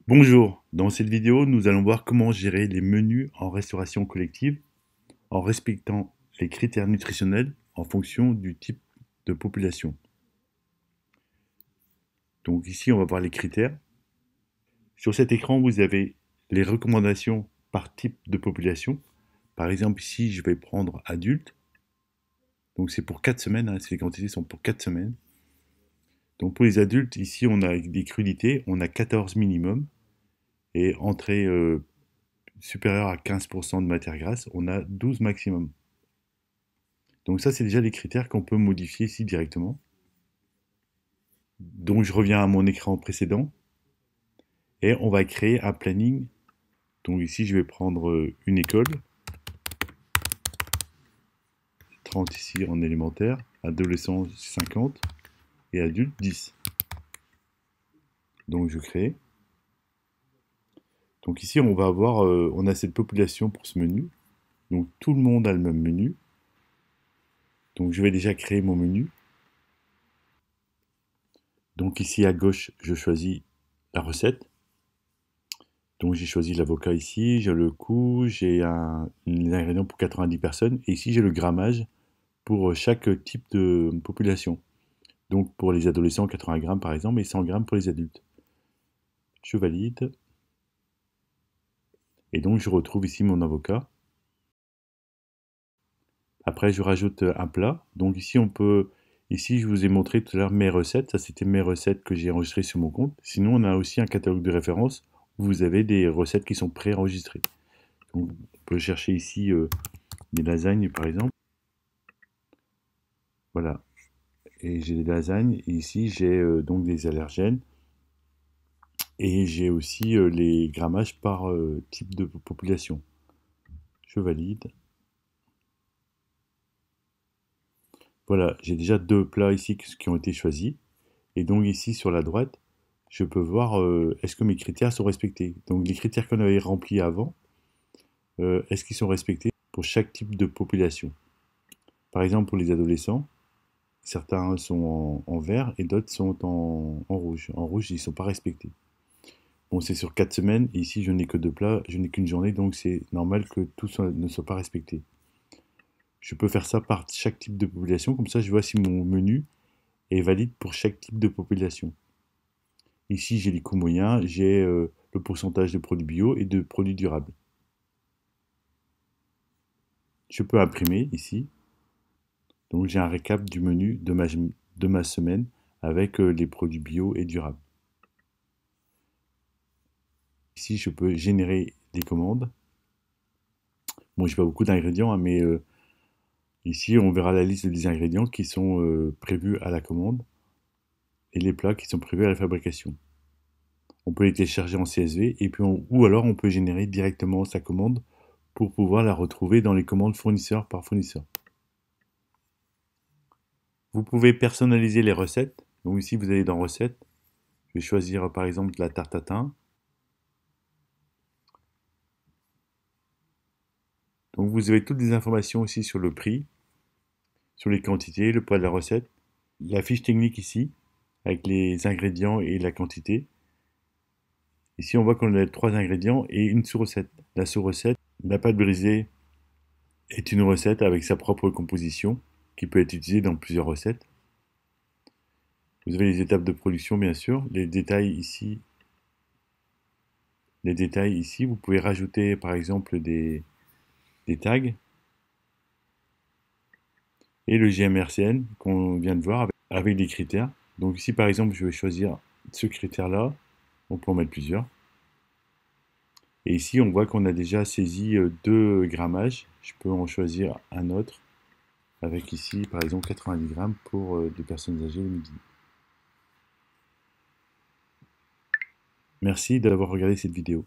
Bonjour, dans cette vidéo, nous allons voir comment gérer les menus en restauration collective en respectant les critères nutritionnels en fonction du type de population. Donc ici, on va voir les critères. Sur cet écran, vous avez les recommandations par type de population. Par exemple, ici, je vais prendre adulte. Donc c'est pour 4 semaines, ces quantités sont pour 4 semaines. Donc pour les adultes, ici, on a des crudités, on a 14 minimum. Et entrée supérieure à 15% de matière grasse, on a 12 maximum. Donc ça, c'est déjà les critères qu'on peut modifier ici directement. Donc je reviens à mon écran précédent et on va créer un planning. Donc ici, je vais prendre une école, 30 ici en élémentaire, adolescent 50 et adulte 10. Donc je crée. Donc ici, on va avoir, on a cette population pour ce menu. Donc tout le monde a le même menu. Donc je vais déjà créer mon menu. Donc ici à gauche, je choisis la recette. Donc j'ai choisi l'avocat ici, j'ai le coût, j'ai les ingrédients pour 90 personnes, et ici j'ai le grammage pour chaque type de population. Donc pour les adolescents, 80 grammes par exemple, et 100 grammes pour les adultes. Je valide, et donc je retrouve ici mon avocat. Après je rajoute un plat, donc ici on peut, ici je vous ai montré tout à l'heure mes recettes, ça c'était mes recettes que j'ai enregistrées sur mon compte. Sinon on a aussi un catalogue de référence où vous avez des recettes qui sont pré-enregistrées. Donc on peut chercher ici des lasagnes par exemple. Voilà, et j'ai des lasagnes. Et ici, j'ai donc des allergènes. Et j'ai aussi les grammages par type de population. Je valide. Voilà, j'ai déjà deux plats ici qui ont été choisis. Et donc ici, sur la droite, je peux voir est-ce que mes critères sont respectés. Donc les critères qu'on avait remplis avant, est-ce qu'ils sont respectés pour chaque type de population. Par exemple, pour les adolescents, certains sont en vert et d'autres sont en rouge. En rouge, ils ne sont pas respectés. Bon, c'est sur 4 semaines, et ici je n'ai que deux plats, je n'ai qu'une journée, donc c'est normal que tout ne soit pas respecté. Je peux faire ça par chaque type de population, comme ça je vois si mon menu est valide pour chaque type de population. Ici j'ai les coûts moyens, j'ai le pourcentage de produits bio et de produits durables. Je peux imprimer ici, donc j'ai un récap du menu de ma semaine avec les produits bio et durables. Ici je peux générer des commandes. Bon, j'ai pas beaucoup d'ingrédients, hein, mais ici, on verra la liste des ingrédients qui sont prévus à la commande et les plats qui sont prévus à la fabrication. On peut les télécharger en CSV et puis ou alors on peut générer directement sa commande pour pouvoir la retrouver dans les commandes fournisseur par fournisseur. Vous pouvez personnaliser les recettes. Donc ici, vous allez dans recettes. Je vais choisir par exemple la tarte tatin. Donc vous avez toutes les informations aussi sur le prix, sur les quantités, le poids de la recette, la fiche technique ici avec les ingrédients et la quantité. Ici, on voit qu'on a trois ingrédients et une sous-recette. La sous-recette, la pâte brisée est une recette avec sa propre composition qui peut être utilisée dans plusieurs recettes. Vous avez les étapes de production, bien sûr, les détails ici. Les détails ici, vous pouvez rajouter par exemple des tags et le GMRCN qu'on vient de voir avec des critères. Donc ici, par exemple, je vais choisir ce critère-là. On peut en mettre plusieurs. Et ici, on voit qu'on a déjà saisi deux grammages. Je peux en choisir un autre avec ici, par exemple, 90 grammes pour des personnes âgées le midi. Merci d'avoir regardé cette vidéo.